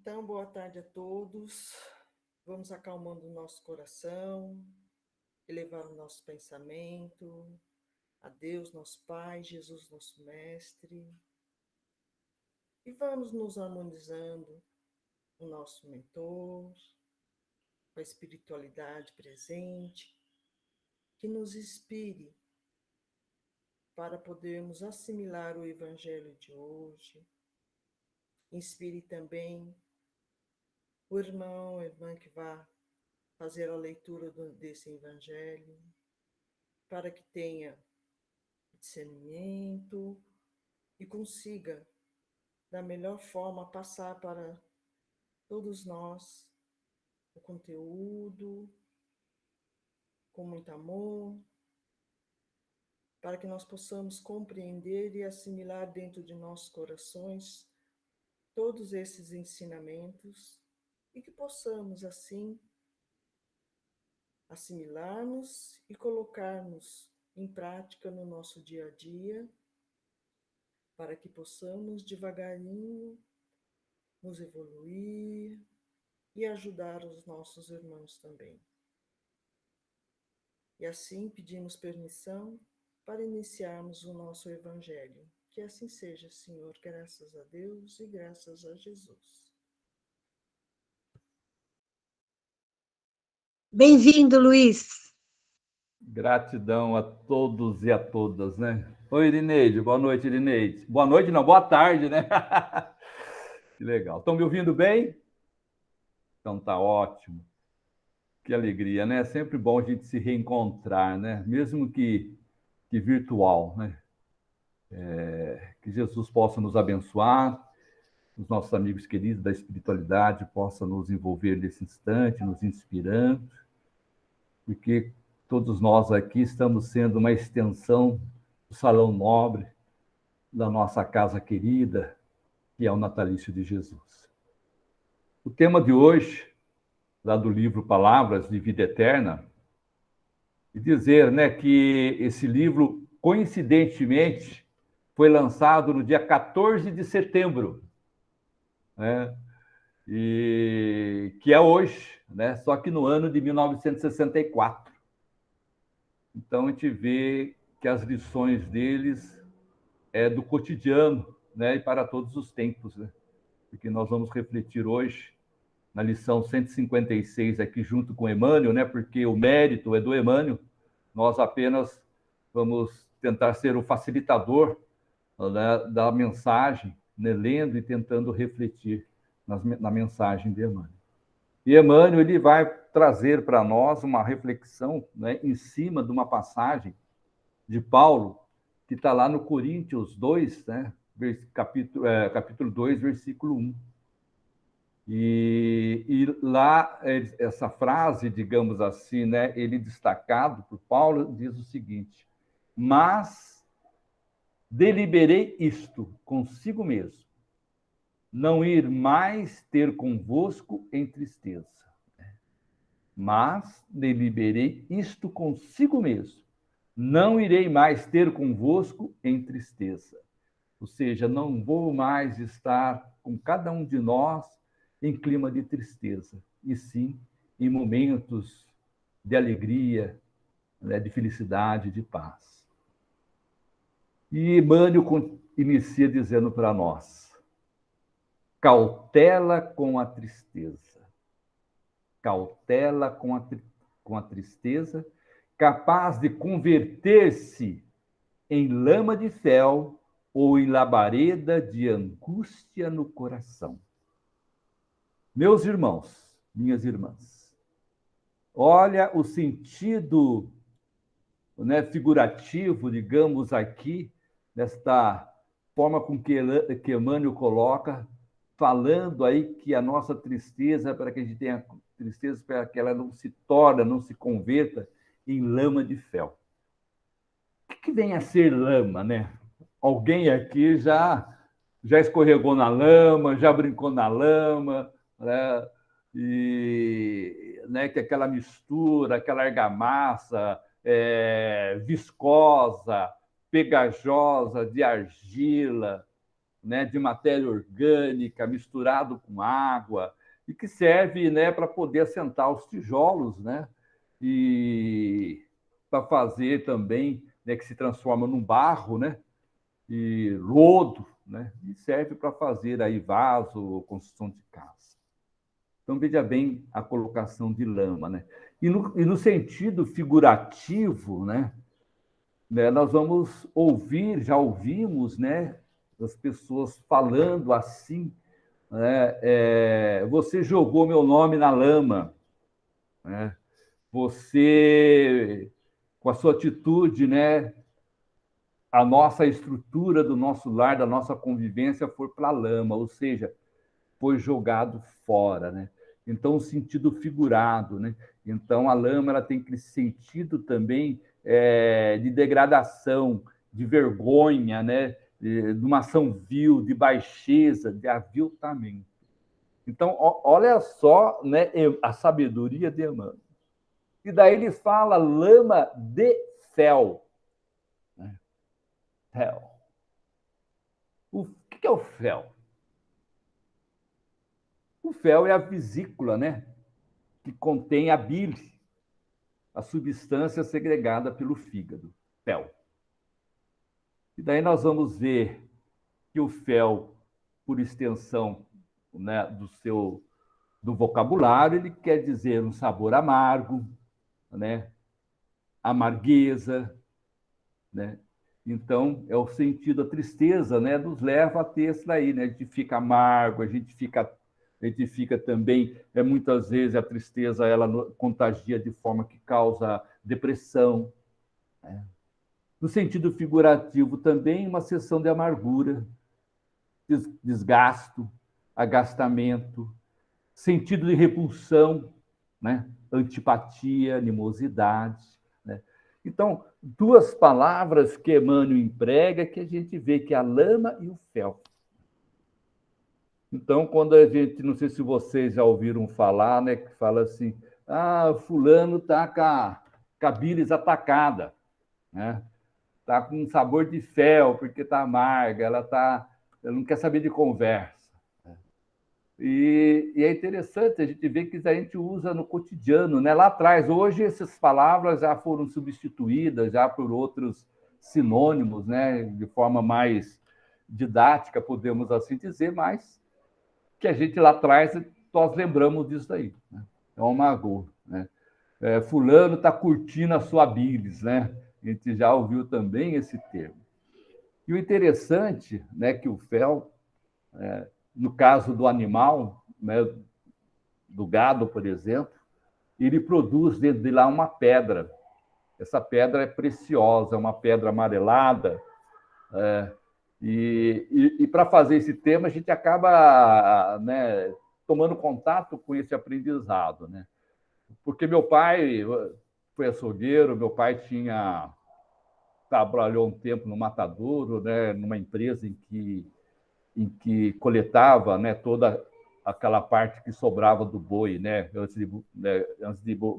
Então, boa tarde a todos. Vamos acalmando o nosso coração, elevar o nosso pensamento a Deus, nosso Pai, Jesus, nosso Mestre. E vamos nos harmonizando com o nosso mentor, com a espiritualidade presente, que nos inspire para podermos assimilar o Evangelho de hoje. Inspire também o irmão, a irmã que vá fazer a leitura desse Evangelho, para que tenha discernimento e consiga, da melhor forma, passar para todos nós o conteúdo com muito amor, para que nós possamos compreender e assimilar dentro de nossos corações todos esses ensinamentos e que possamos, assim, assimilarmos e colocarmos em prática no nosso dia a dia, para que possamos devagarinho nos evoluir e ajudar os nossos irmãos também. E assim pedimos permissão para iniciarmos o nosso Evangelho. Que assim seja, Senhor, graças a Deus e graças a Jesus. Bem-vindo, Luiz. Gratidão a todos e a todas, né? Oi, Irineide. Boa noite, Irineide. Boa noite, não, boa tarde, né? Que legal. Estão me ouvindo bem? Então tá ótimo. Que alegria, né? É sempre bom a gente se reencontrar, né? Mesmo que virtual, né? Que Jesus possa nos abençoar, os nossos amigos queridos da espiritualidade possam nos envolver nesse instante, nos inspirando, porque todos nós aqui estamos sendo uma extensão do salão nobre da nossa casa querida, que é o natalício de Jesus. O tema de hoje, lá do livro Palavras de Vida Eterna, e dizer, né, que esse livro, coincidentemente, foi lançado no dia 14 de setembro, né? E que é hoje, né? Só que no ano de 1964. Então a gente vê que as lições deles é do cotidiano, né? E para todos os tempos, né? Porque nós vamos refletir hoje na lição 156 aqui junto com Emmanuel, né? Porque o mérito é do Emmanuel. Nós apenas vamos tentar ser o facilitador, né, da mensagem, né? Lendo e tentando refletir na mensagem de Emmanuel. E Emmanuel ele vai trazer para nós uma reflexão, né, em cima de uma passagem de Paulo, que está lá no Coríntios 2, né, capítulo 2, versículo 1. E lá, essa frase, digamos assim, né, ele destacado por Paulo, diz o seguinte: mas deliberei isto consigo mesmo, não ir mais ter convosco em tristeza. Mas deliberei isto consigo mesmo, não irei mais ter convosco em tristeza. Ou seja, não vou mais estar com cada um de nós em clima de tristeza, e sim em momentos de alegria, né, de felicidade, de paz. E Emmanuel inicia dizendo para nós: cautela com a tristeza. Cautela com a tristeza, capaz de converter-se em lama de fel ou em labareda de angústia no coração. Meus irmãos, minhas irmãs, olha o sentido, né, figurativo, digamos aqui, desta forma com que Emmanuel coloca, falando aí que a nossa tristeza, para que a gente tenha tristeza, para que ela não se torne, não se converta em lama de fel. O que vem a ser lama, né? Alguém aqui já escorregou na lama, já brincou na lama, né? E, né, que aquela mistura, aquela argamassa viscosa, pegajosa, de argila, né, de matéria orgânica misturado com água e que serve, né, para poder assentar os tijolos, né, e para fazer também, né, que se transforma num barro, né, e lodo, né, e serve para fazer aí vaso, construção de casa. Então, veja bem a colocação de lama, né? E no sentido figurativo, né, nós vamos ouvir, já ouvimos, né, as pessoas falando assim, né, você jogou meu nome na lama, né? Você, com a sua atitude, né, a nossa estrutura do nosso lar, da nossa convivência foi para a lama, ou seja, foi jogado fora, né? Então, o sentido figurado, né? Então, a lama ela tem aquele sentido também de degradação, de vergonha, né? De uma ação vil, de baixeza, de aviltamento. Então, olha só, né, a sabedoria de Emmanuel. E daí ele fala lama de fel. Né? Fel. O que é o fel? O fel é a vesícula, né? Que contém a bile, a substância segregada pelo fígado, fel. E daí nós vamos ver que o fel, por extensão, né, do vocabulário, ele quer dizer um sabor amargo, né, amargueza, né? Então, é o sentido, a tristeza, né, nos leva a ter isso daí, né? A gente fica amargo, a gente fica também, muitas vezes a tristeza ela contagia de forma que causa depressão. Né? No sentido figurativo também, uma sensação de amargura, desgasto, agastamento, sentido de repulsão, né? Antipatia, animosidade. Né? Então, duas palavras que Emmanuel emprega que a gente vê que é a lama e o fel. Então, quando a gente, não sei se vocês já ouviram falar, né, que fala assim, fulano está com a bilis atacada, né? Está com um sabor de fel, porque está amarga, ela não quer saber de conversa. E é interessante a gente ver que a gente usa no cotidiano, né? Lá atrás, hoje essas palavras já foram substituídas já por outros sinônimos, né? De forma mais didática, podemos assim dizer, mas que a gente lá atrás nós lembramos disso aí. Né? É um mago, né? Fulano está curtindo a sua bilis, né? A gente já ouviu também esse termo. E o interessante, né, que o fel, no caso do animal, né, do gado, por exemplo, ele produz dentro de lá uma pedra. Essa pedra é preciosa, é uma pedra amarelada. E para fazer esse tema, a gente acaba, né, tomando contato com esse aprendizado. Né? Porque meu pai foi açougueiro, meu pai trabalhou um tempo no matadouro, né, numa empresa em que coletava, né, toda aquela parte que sobrava do boi, né,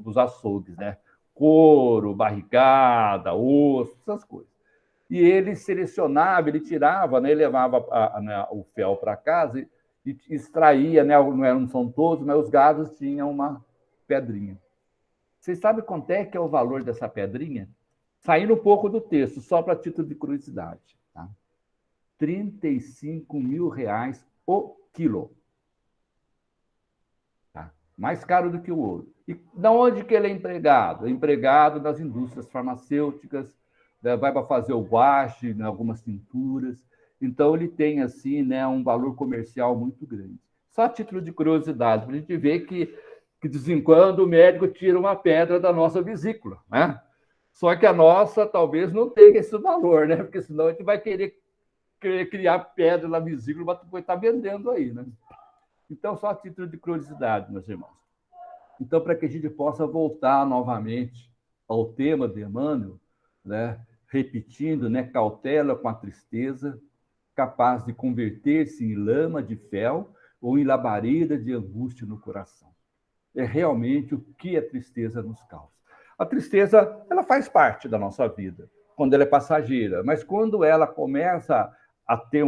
dos açougues, né, couro, barrigada, osso, essas coisas. E ele selecionava, ele tirava, né, ele levava o fel para casa e extraía, né, não são todos, mas os gados tinham uma pedrinha. Vocês sabem quanto é que é o valor dessa pedrinha? Saindo um pouco do texto, só para título de curiosidade. Tá? 35 mil reais o quilo. Tá? Mais caro do que o ouro. E de onde que ele é empregado? É empregado nas indústrias farmacêuticas, vai para fazer o guache em algumas tinturas. Então, ele tem, assim, né, um valor comercial muito grande. Só a título de curiosidade, para a gente ver que, de vez em quando, o médico tira uma pedra da nossa vesícula, né? Só que a nossa talvez não tenha esse valor, né? Porque senão a gente vai querer criar pedra na vesícula para estar vendendo aí, né? Então, só a título de curiosidade, meus irmãos. Então, para que a gente possa voltar novamente ao tema de Emmanuel, né? Repetindo, né? Cautela com a tristeza, capaz de converter-se em lama de fel ou em labareda de angústia no coração. É realmente o que a tristeza nos causa. A tristeza, ela faz parte da nossa vida, quando ela é passageira, mas quando ela começa a ter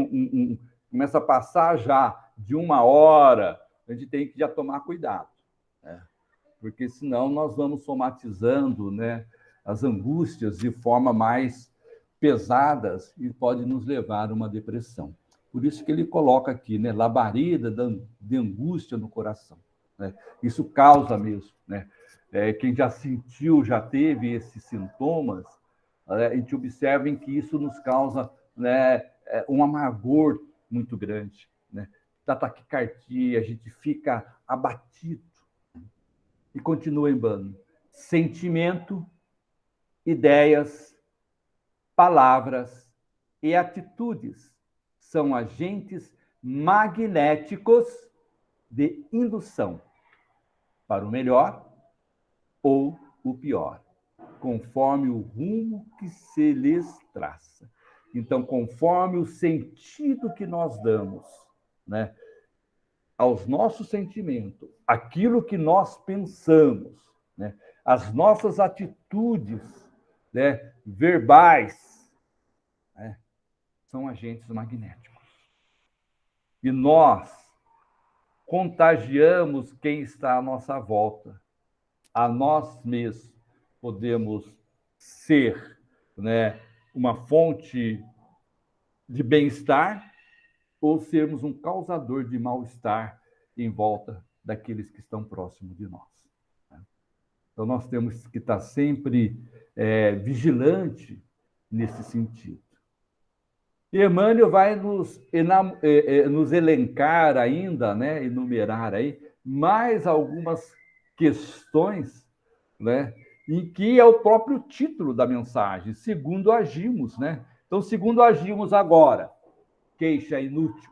começa a passar já de 1 hora, a gente tem que já tomar cuidado, né? Porque senão nós vamos somatizando, né, as angústias de forma mais pesadas e pode nos levar a uma depressão. Por isso que ele coloca aqui, né, labareda de angústia no coração, né? Isso causa mesmo, né? Quem já sentiu, já teve esses sintomas, a gente observa que isso nos causa, né, um amargor muito grande, né? Da taquicardia, a gente fica abatido. E continua embando. Sentimento, ideias, palavras e atitudes são agentes magnéticos de indução para o melhor ou o pior, conforme o rumo que se lhes traça. Então, conforme o sentido que nós damos, né, aos nossos sentimentos, aquilo que nós pensamos, né, as nossas atitudes, né, verbais, né, são agentes magnéticos. E nós contagiamos quem está à nossa volta. A nós mesmos podemos ser, né, uma fonte de bem-estar ou sermos um causador de mal-estar em volta daqueles que estão próximos de nós. Então, nós temos que estar sempre vigilante nesse sentido. E Emmanuel vai nos elencar ainda, né, enumerar aí, mais algumas questões, né, em que é o próprio título da mensagem, segundo agimos, né? Então, segundo agimos agora, queixa inútil.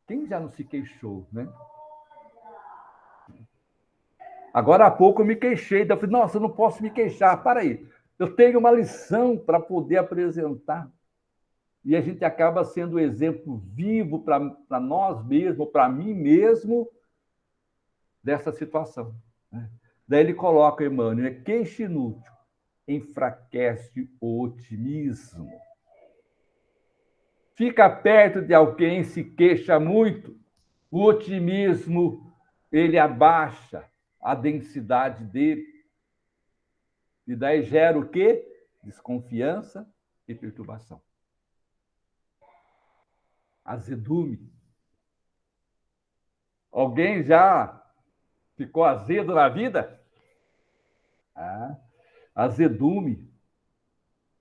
Quem já não se queixou, né? Agora há pouco eu me queixei, eu falei, nossa, eu não posso me queixar, para aí. Eu tenho uma lição para poder apresentar. E a gente acaba sendo exemplo vivo para nós mesmos, para mim mesmo, dessa situação, né? Daí ele coloca, Emmanuel, queixa inútil enfraquece o otimismo. Fica perto de alguém, se queixa muito, o otimismo, ele abaixa a densidade dele. E daí gera o quê? Desconfiança e perturbação. Azedume. Alguém já ficou azedo na vida? Azedume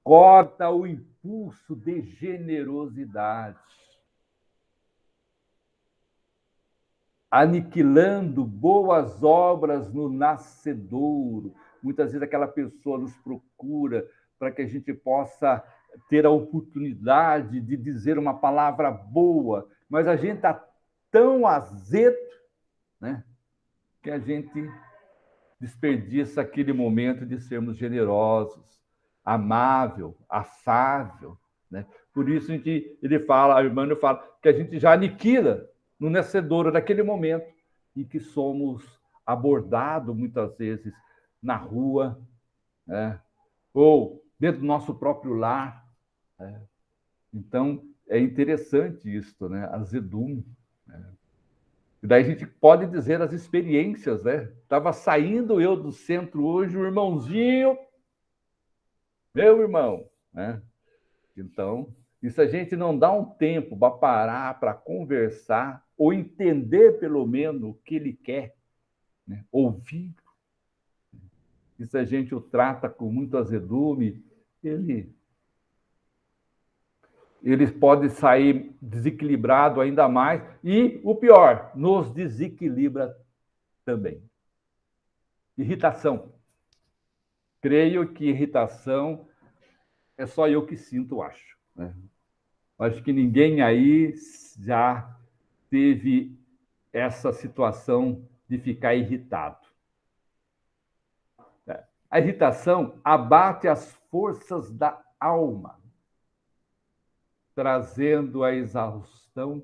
corta o impulso de generosidade, aniquilando boas obras no nascedouro. Muitas vezes aquela pessoa nos procura para que a gente possa ter a oportunidade de dizer uma palavra boa, mas a gente está tão azedo, né, que a gente desperdiça aquele momento de sermos generosos, amável, afável, né? Por isso ele fala, a Emmanuel fala, que a gente já aniquila no nascedouro naquele momento em que somos abordados muitas vezes na rua, né? Ou dentro do nosso próprio lar, né? Então, é interessante isso, né? Azedume, né? E daí a gente pode dizer as experiências, né? Estava saindo eu do centro hoje, o irmãozinho, meu irmão, né? Então, e se a gente não dá um tempo para parar, para conversar, ou entender pelo menos o que ele quer, né? Ouvir, e se a gente o trata com muito azedume, ele pode sair desequilibrado ainda mais, e o pior, nos desequilibra também. Irritação. Creio que irritação é só eu que sinto, acho, né? Acho que ninguém aí já teve essa situação de ficar irritado. A irritação abate as forças da alma, trazendo a exaustão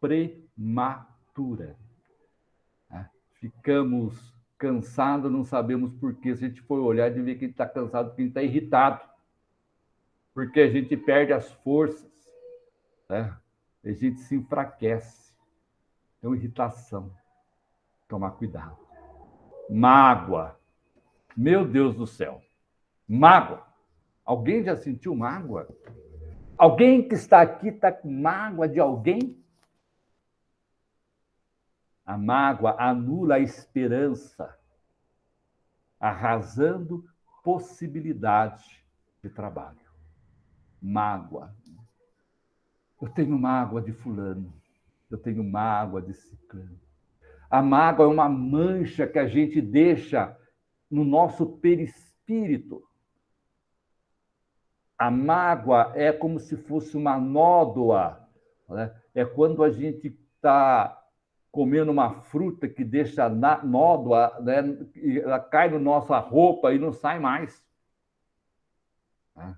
prematura. Ficamos cansados, não sabemos por quê. Se a gente for olhar, de ver que a gente está cansado, porque a gente está irritado. Porque a gente perde as forças, né? a gente se enfraquece. Então, irritação. Tomar cuidado. Mágoa. Meu Deus do céu. Mágoa. Alguém já sentiu mágoa? Alguém que está aqui está com mágoa de alguém? A mágoa anula a esperança, arrasando possibilidade de trabalho. Mágoa. Eu tenho mágoa de fulano. Eu tenho mágoa de ciclano. A mágoa é uma mancha que a gente deixa no nosso perispírito. A mágoa é como se fosse uma nódoa, né? É quando a gente está comendo uma fruta que deixa nódoa, né? E ela cai na nossa roupa e não sai mais. Né?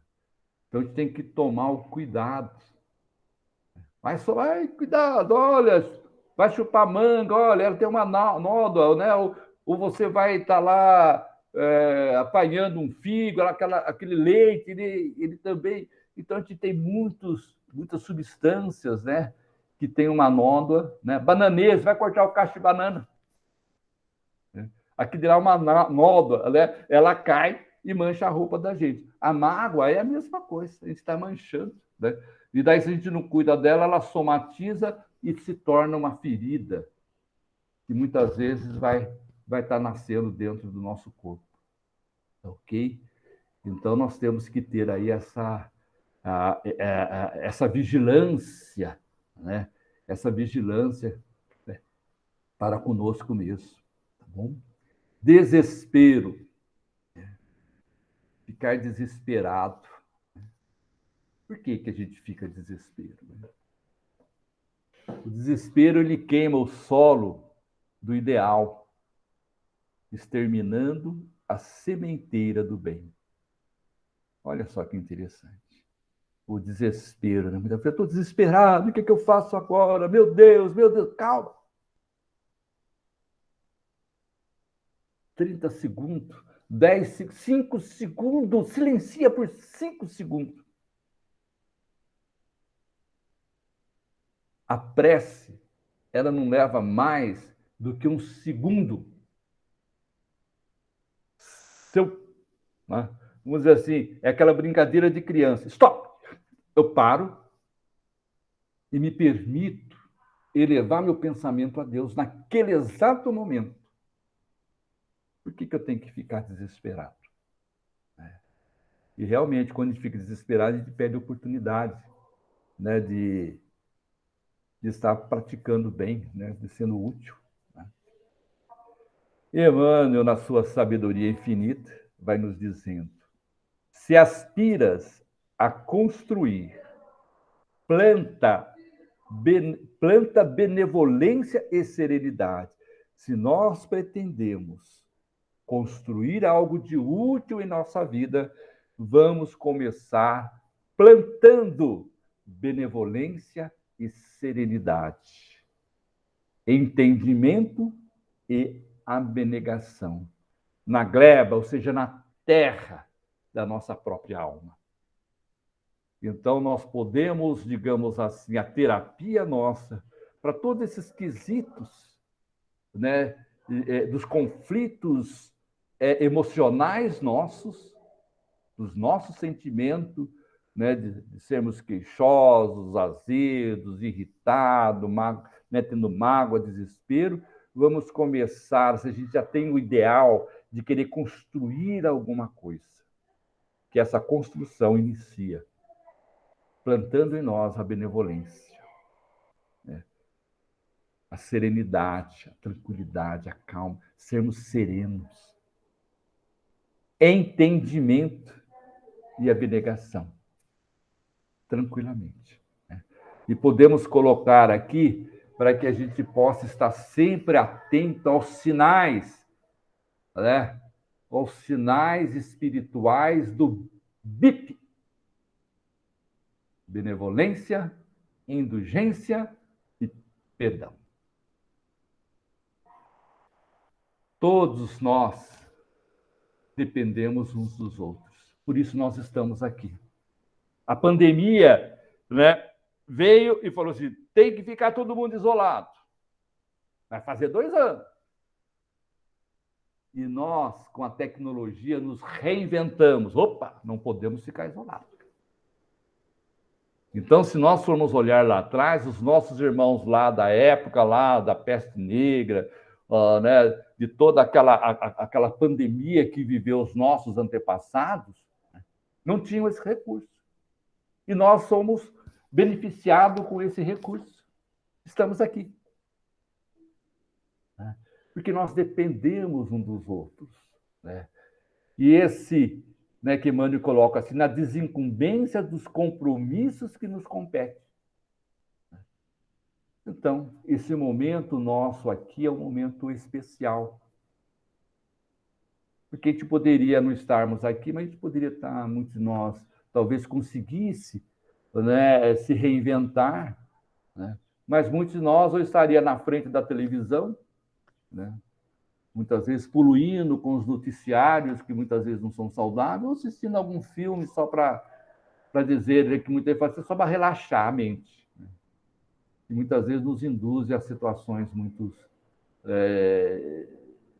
Então a gente tem que tomar o cuidado. Mas só vai, cuidado, olha, vai chupar manga, olha, ela tem uma nódoa, né? Ou você vai estar lá apanhando um figo, aquele leite, ele também. Então, a gente tem muitas substâncias, né? Que tem uma nódoa, né? Bananeira, você vai cortar o cacho de banana. Né? Aqui dirá uma nódoa, né? Ela cai e mancha a roupa da gente. A mágoa é a mesma coisa, a gente está manchando, né? E daí, se a gente não cuida dela, ela somatiza e se torna uma ferida, que muitas vezes vai estar nascendo dentro do nosso corpo. Ok? Então, nós temos que ter aí essa vigilância, né? Essa vigilância, né? Para conosco mesmo. Tá bom? Desespero. Ficar desesperado. Por que a gente fica desespero? O desespero, ele queima o solo do ideal, exterminando a sementeira do bem. Olha só que interessante. O desespero, né? Eu estou desesperado, o que eu faço agora? Meu Deus, calma. 30 segundos, 10, 5 segundos, silencia por 5 segundos. A prece, ela não leva mais do que um segundo. Né? Vamos dizer assim, é aquela brincadeira de criança. Stop! Eu paro e me permito elevar meu pensamento a Deus naquele exato momento. Por que eu tenho que ficar desesperado? E realmente, quando a gente fica desesperado, a gente perde a oportunidade, né, de estar praticando bem, né, de sendo útil. Né? Emmanuel, na sua sabedoria infinita, vai nos dizendo: se aspiras a construir, planta benevolência e serenidade. Se nós pretendemos construir algo de útil em nossa vida, vamos começar plantando benevolência e serenidade, entendimento e abnegação na gleba, ou seja, na terra da nossa própria alma. Então, nós podemos, digamos assim, a terapia nossa, para todos esses quesitos, né, dos conflitos emocionais nossos, dos nossos sentimentos, né, de sermos queixosos, azedos, irritados, né, tendo mágoa, desespero, vamos começar, se a gente já tem o ideal de querer construir alguma coisa, que essa construção inicia plantando em nós a benevolência, né? A serenidade, a tranquilidade, a calma, sermos serenos, entendimento e abnegação, tranquilamente. Né? E podemos colocar aqui para que a gente possa estar sempre atento aos sinais, né? Aos sinais espirituais do BIP. Benevolência, indulgência e perdão. Todos nós dependemos uns dos outros. Por isso nós estamos aqui. A pandemia, né, veio e falou assim, tem que ficar todo mundo isolado. Vai fazer 2 anos. E nós, com a tecnologia, nos reinventamos. Opa, não podemos ficar isolados. Então, se nós formos olhar lá atrás, os nossos irmãos lá da época lá da peste negra, né, de toda aquela pandemia que viveu os nossos antepassados, não tinham esse recurso. E nós somos beneficiados com esse recurso. Estamos aqui. Porque nós dependemos um dos outros. Né? E esse, né, que Emmanuel coloca assim, na desincumbência dos compromissos que nos competem. Então, esse momento nosso aqui é um momento especial. Porque a gente poderia não estarmos aqui, mas a gente poderia estar, muitos de nós, talvez conseguisse, né, se reinventar, né? Mas muitos de nós ou estaria na frente da televisão, né? Muitas vezes poluindo com os noticiários, que muitas vezes não são saudáveis, ou assistindo algum filme só para dizer que muitas vezes só para relaxar a mente. Né? E muitas vezes nos induz a situações muito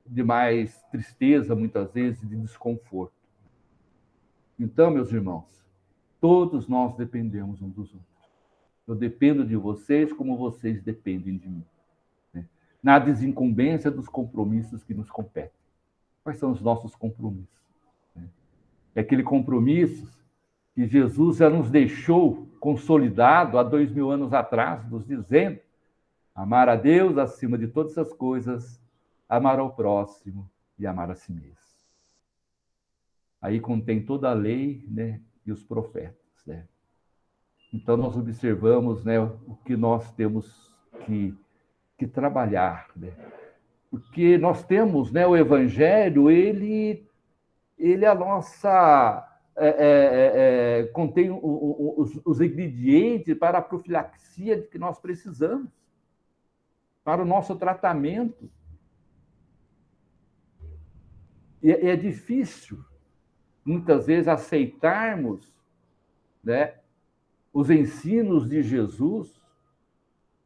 de mais tristeza, muitas vezes, de desconforto. Então, meus irmãos, todos nós dependemos uns dos outros. Eu dependo de vocês como vocês dependem de mim. Né? Na desincumbência dos compromissos que nos competem. Quais são os nossos compromissos? É aquele compromisso que Jesus já nos deixou consolidado há 2000 anos atrás, nos dizendo: amar a Deus acima de todas as coisas, amar ao próximo e amar a si mesmo. Aí contém toda a lei, né, e os profetas. Né? Então, nós observamos, né, o que nós temos que trabalhar. Né? Porque nós temos, né, o Evangelho, ele é a nossa... contém os ingredientes para a profilaxia de que nós precisamos, para o nosso tratamento. E é difícil, muitas vezes, aceitarmos, né, os ensinos de Jesus,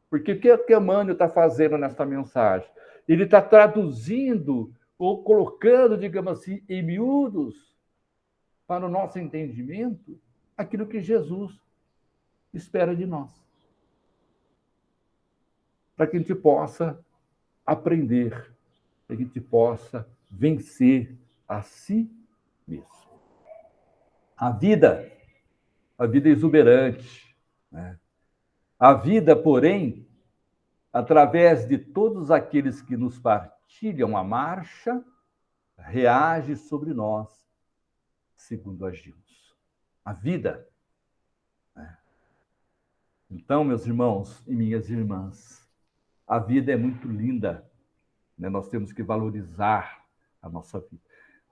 porque o que Emmanuel está fazendo nessa mensagem? Ele está traduzindo ou colocando, digamos assim, em miúdos, para o nosso entendimento, aquilo que Jesus espera de nós. Para que a gente possa aprender, para que a gente possa vencer a si mesmo. A vida é exuberante. Né? A vida, porém, através de todos aqueles que nos partilham a marcha, reage sobre nós, segundo agimos. A vida. Né? Então, meus irmãos e minhas irmãs, a vida é muito linda. Né? Nós temos que valorizar a nossa vida.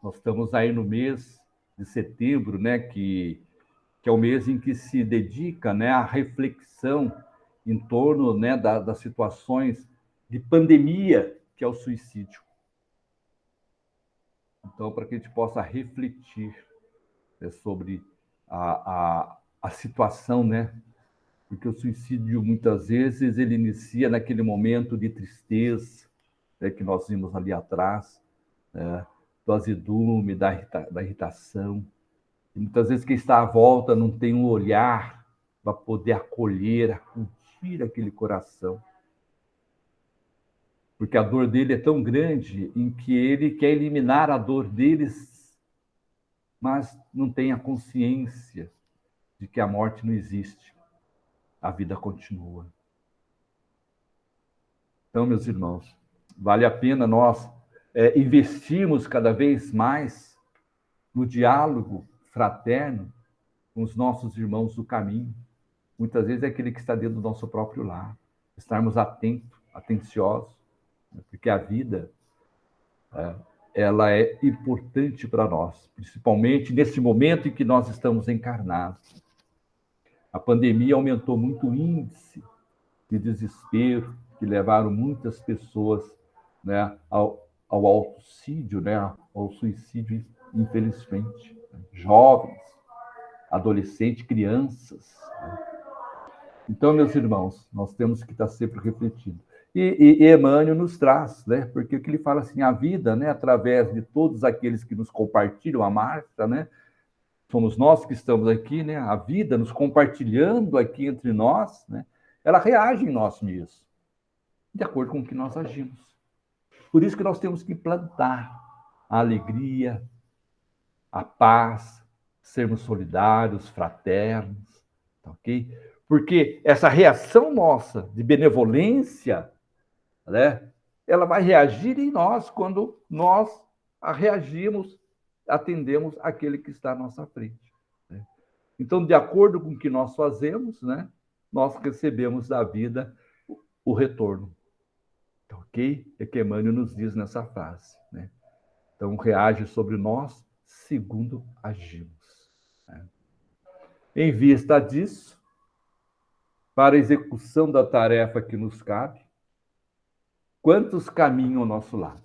Nós estamos aí no mês de setembro, né, que é o mês em que se dedica, né, à reflexão em torno, né, das situações de pandemia, que é o suicídio. Então, para que a gente possa refletir, né, sobre a situação, né? Porque o suicídio, muitas vezes, ele inicia naquele momento de tristeza, né, que nós vimos ali atrás, né, do azedume, da irritação. E muitas vezes quem está à volta não tem um olhar para poder acolher, acudir aquele coração. Porque a dor dele é tão grande em que ele quer eliminar a dor deles, mas não tem a consciência de que a morte não existe. A vida continua. Então, meus irmãos, vale a pena nós investirmos cada vez mais no diálogo fraterno com os nossos irmãos do caminho. Muitas vezes é aquele que está dentro do nosso próprio lar. Estarmos atentos, atenciosos, porque a vida ela é importante para nós, principalmente nesse momento em que nós estamos encarnados. A pandemia aumentou muito o índice de desespero, que levaram muitas pessoas, né, ao autocídio, né, ao suicídio, infelizmente. Jovens, adolescentes, crianças. Né? Então, meus irmãos, nós temos que estar sempre refletindo. E Emmanuel nos traz, né? Porque o que ele fala assim, a vida, né, através de todos aqueles que nos compartilham a marcha, né? Somos nós que estamos aqui, né? A vida nos compartilhando aqui entre nós, né? Ela reage em nós mesmos, de acordo com o que nós agimos. Por isso que nós temos que plantar a alegria, a paz, sermos solidários, fraternos, tá ok? Porque essa reação nossa de benevolência, né, ela vai reagir em nós quando nós a reagimos, atendemos aquele que está à nossa frente. Né? Então, de acordo com o que nós fazemos, né, nós recebemos da vida o retorno. Tá ok? É que Emmanuel nos diz nessa frase. Né? Então, reage sobre nós segundo agimos. Né? Em vista disso, para a execução da tarefa que nos cabe, quantos caminham ao nosso lado?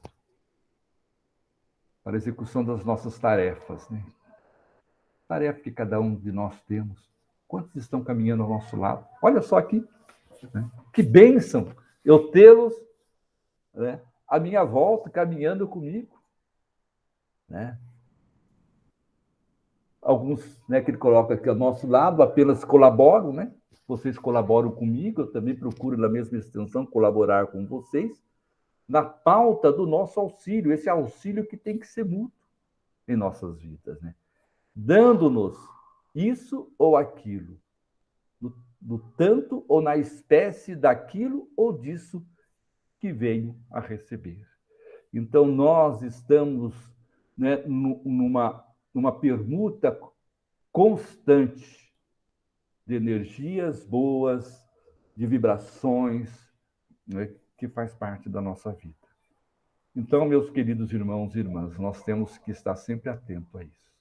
Para a execução das nossas tarefas, né? Tarefa que cada um de nós temos. Quantos estão caminhando ao nosso lado? Olha só aqui, né? Que bênção eu tê-los, né, à minha volta, caminhando comigo. Né? Alguns, né, que ele coloca aqui ao nosso lado apenas colaboram, né? Vocês colaboram comigo, eu também procuro, na mesma extensão, colaborar com vocês na pauta do nosso auxílio, esse auxílio que tem que ser mútuo em nossas vidas, né? Dando-nos isso ou aquilo, do tanto ou na espécie daquilo ou disso que venho a receber. Então, nós estamos, né, numa permuta constante de energias boas, de vibrações, né, que faz parte da nossa vida. Então, meus queridos irmãos e irmãs, nós temos que estar sempre atentos a isso.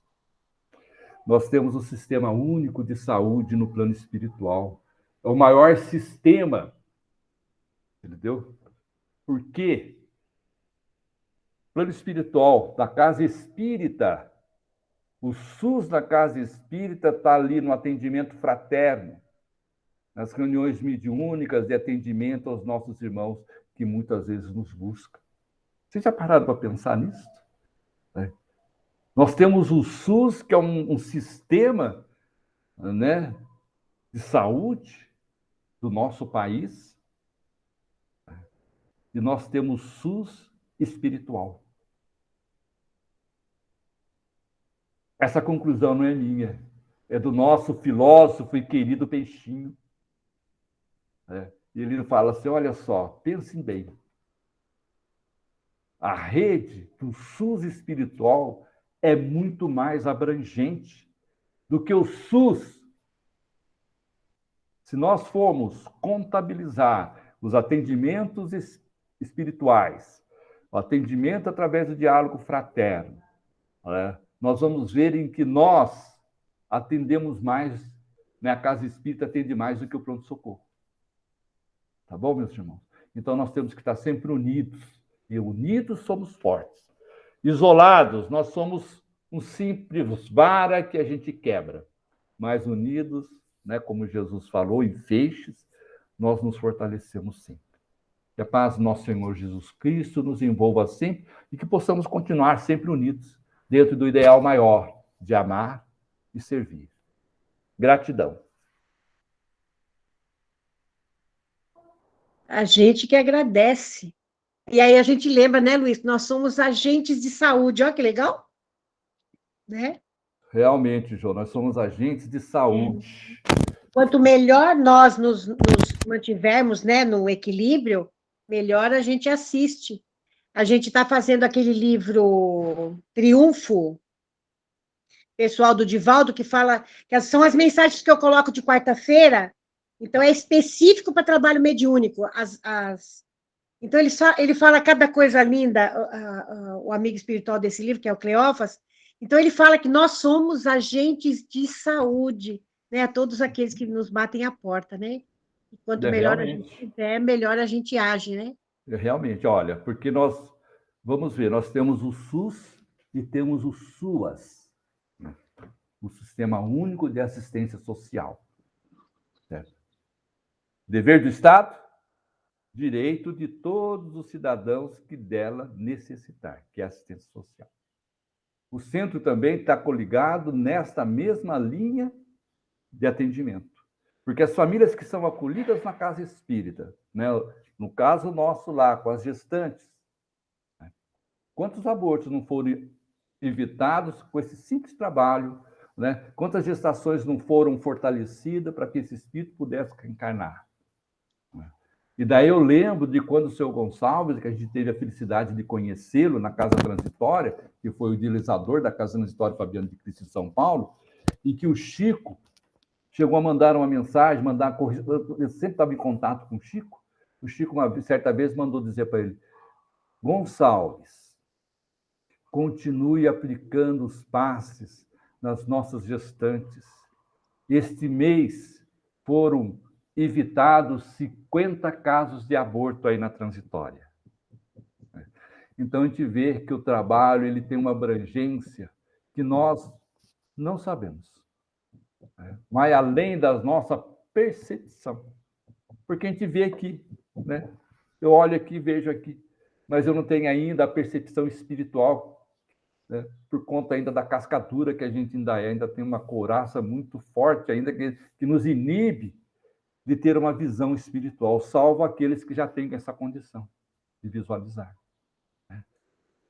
Nós temos o Sistema Único de Saúde no plano espiritual. É o maior sistema, entendeu? Por quê? Plano espiritual da casa espírita, o SUS da casa espírita está ali no atendimento fraterno, nas reuniões mediúnicas de atendimento aos nossos irmãos que muitas vezes nos buscam. Vocês já pararam para pensar nisso? É. Nós temos o SUS, que é um sistema, né, de saúde do nosso país, e nós temos o SUS espiritual. Essa conclusão não é minha, é do nosso filósofo e querido Peixinho. E ele fala assim, olha só, pensem bem, a rede do SUS espiritual é muito mais abrangente do que o SUS. Se nós formos contabilizar os atendimentos espirituais, o atendimento através do diálogo fraterno, né, nós vamos ver em que nós atendemos mais, né, a casa espírita atende mais do que o pronto-socorro. Tá bom, meus irmãos? Então, nós temos que estar sempre unidos. E unidos somos fortes. Isolados, nós somos um simples vara que a gente quebra. Mas unidos, né, como Jesus falou, em feixes, nós nos fortalecemos sempre. Que a paz do nosso Senhor Jesus Cristo nos envolva sempre e que possamos continuar sempre unidos, dentro do ideal maior de amar e servir. Gratidão. A gente que agradece. E aí a gente lembra, né, Luiz? Nós somos agentes de saúde. Olha que legal. Né? Realmente, João, nós somos agentes de saúde. Quanto melhor nós nos mantivermos, né, no equilíbrio, melhor a gente assiste. A gente está fazendo aquele livro Triunfo, pessoal do Divaldo, que fala que são as mensagens que eu coloco de quarta-feira, então é específico para trabalho mediúnico. Então ele fala cada coisa linda, o amigo espiritual desse livro, que é o Cleófas. Então ele fala que nós somos agentes de saúde, né, a todos aqueles que nos batem a porta, né? E quanto melhor a gente tiver, melhor a gente age, né? Realmente, olha, porque nós, vamos ver, nós temos o SUS e temos o SUAS, o Sistema Único de Assistência Social. Certo? Dever do Estado? Direito de todos os cidadãos que dela necessitar, que é a assistência social. O centro também está coligado nesta mesma linha de atendimento. Porque as famílias que são acolhidas na casa espírita, né? No caso nosso lá, com as gestantes, né? Quantos abortos não foram evitados com esse simples trabalho, né? Quantas gestações não foram fortalecidas para que esse espírito pudesse encarnar? Né? E daí eu lembro de quando o seu Gonçalves, que a gente teve a felicidade de conhecê-lo na Casa Transitória, que foi o idealizador da Casa Transitória Fabiano de Cristo em São Paulo, e que o Chico chegou a mandar uma mensagem, eu sempre estava em contato com o Chico uma certa vez mandou dizer para ele: Gonçalves, continue aplicando os passes nas nossas gestantes. Este mês foram evitados 50 casos de aborto aí na transitória. Então a gente vê que o trabalho ele tem uma abrangência que nós não sabemos. Vai além da nossa percepção. Porque a gente vê aqui, né? Eu olho aqui, vejo aqui, mas eu não tenho ainda a percepção espiritual, né? Por conta ainda da cascadura que a gente ainda tem uma couraça muito forte ainda que nos inibe de ter uma visão espiritual, salvo aqueles que já têm essa condição de visualizar. Né?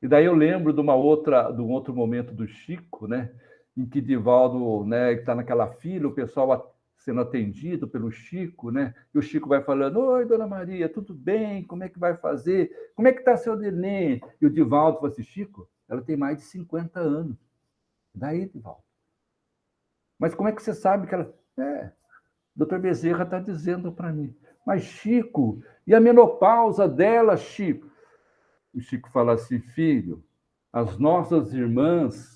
E daí eu lembro de um outro momento do Chico, né? Em que Divaldo, né, está naquela fila, o pessoal sendo atendido pelo Chico, né? E o Chico vai falando: oi, dona Maria, tudo bem? Como é que vai fazer? Como é que está seu neném? E o Divaldo fala assim: Chico, ela tem mais de 50 anos. Daí, Divaldo. Mas como é que você sabe que ela... doutor Bezerra está dizendo para mim. Mas, Chico, e a menopausa dela, Chico? O Chico fala assim: filho, as nossas irmãs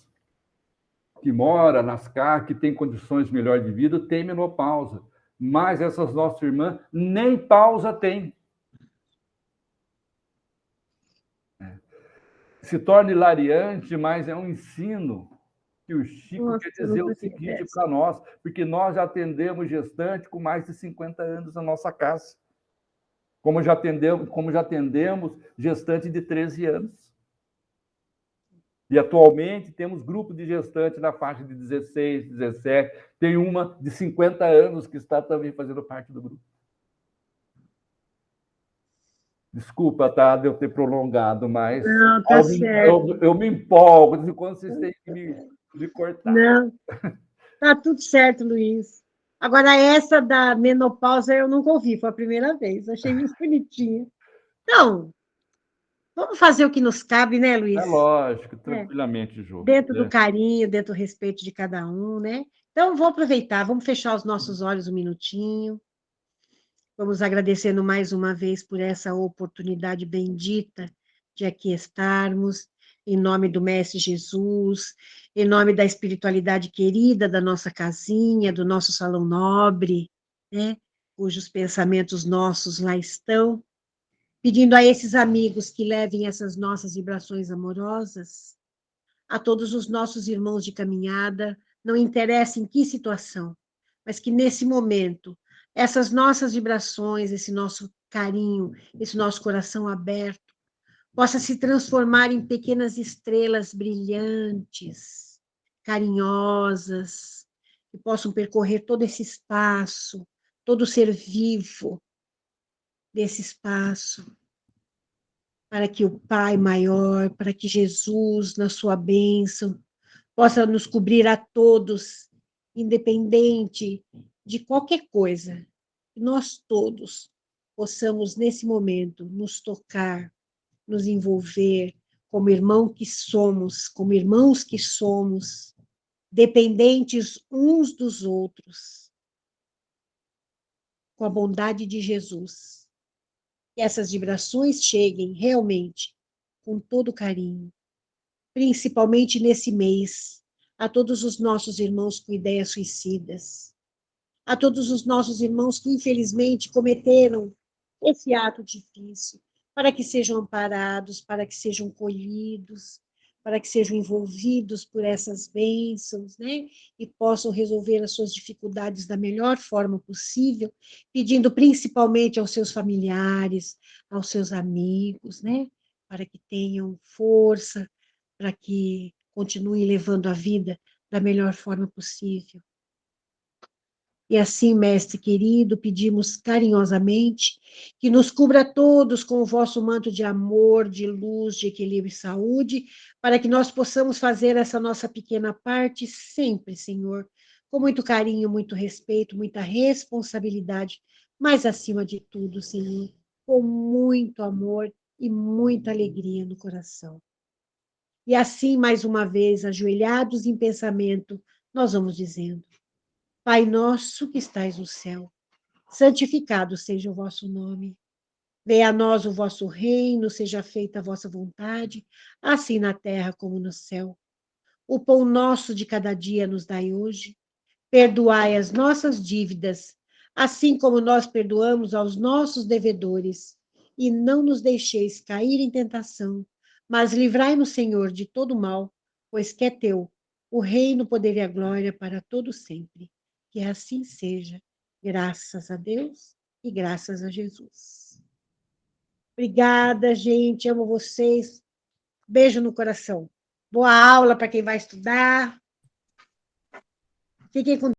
que moram nas casas, que têm condições melhores de vida, têm menopausa. Mas essas nossas irmãs nem pausa têm. Se torna hilariante, mas é um ensino que o Chico quer dizer o seguinte para nós, porque nós já atendemos gestante com mais de 50 anos na nossa casa. Como já atendemos gestante de 13 anos. E atualmente temos grupo de gestantes na faixa de 16, 17. Tem uma de 50 anos que está também fazendo parte do grupo. Desculpa, tá, de eu ter prolongado, mas não, tá certo. Eu me empolgo de quando vocês têm que me cortar. Não, tá tudo certo, Luiz. Agora, essa da menopausa eu nunca ouvi, foi a primeira vez. Achei muito bonitinha. Então, vamos fazer o que nos cabe, né, Luiz? É lógico, tranquilamente, Jô. Dentro do carinho, dentro do respeito de cada um, né? Então, vou aproveitar, vamos fechar os nossos olhos um minutinho. Vamos agradecendo mais uma vez por essa oportunidade bendita de aqui estarmos, em nome do Mestre Jesus, em nome da espiritualidade querida da nossa casinha, do nosso salão nobre, né? Cujos pensamentos nossos lá estão, pedindo a esses amigos que levem essas nossas vibrações amorosas, a todos os nossos irmãos de caminhada, não interessa em que situação, mas que nesse momento, essas nossas vibrações, esse nosso carinho, esse nosso coração aberto, possa se transformar em pequenas estrelas brilhantes, carinhosas, que possam percorrer todo esse espaço, todo ser vivo desse espaço, para que o Pai maior, para que Jesus, na sua bênção, possa nos cobrir a todos, independente de qualquer coisa. Que nós todos possamos, nesse momento, nos tocar, nos envolver como irmão que somos, como irmãos que somos, dependentes uns dos outros, com a bondade de Jesus. Que essas vibrações cheguem realmente com todo carinho, principalmente nesse mês, a todos os nossos irmãos com ideias suicidas, a todos os nossos irmãos que infelizmente cometeram esse ato difícil, para que sejam amparados, para que sejam colhidos, para que sejam envolvidos por essas bênçãos, né? E possam resolver as suas dificuldades da melhor forma possível, pedindo principalmente aos seus familiares, aos seus amigos, né? Para que tenham força, para que continuem levando a vida da melhor forma possível. E assim, mestre querido, pedimos carinhosamente que nos cubra todos com o vosso manto de amor, de luz, de equilíbrio e saúde, para que nós possamos fazer essa nossa pequena parte sempre, Senhor, com muito carinho, muito respeito, muita responsabilidade, mas acima de tudo, Senhor, com muito amor e muita alegria no coração. E assim, mais uma vez, ajoelhados em pensamento, nós vamos dizendo: Pai nosso que estais no céu, santificado seja o vosso nome. Venha a nós o vosso reino, seja feita a vossa vontade, assim na terra como no céu. O pão nosso de cada dia nos dai hoje. Perdoai as nossas dívidas, assim como nós perdoamos aos nossos devedores. E não nos deixeis cair em tentação, mas livrai-nos, Senhor, de todo mal, pois que é teu o reino, o poder e a glória para todo sempre. Que assim seja, graças a Deus e graças a Jesus. Obrigada, gente, amo vocês. Beijo no coração. Boa aula para quem vai estudar. Fiquem com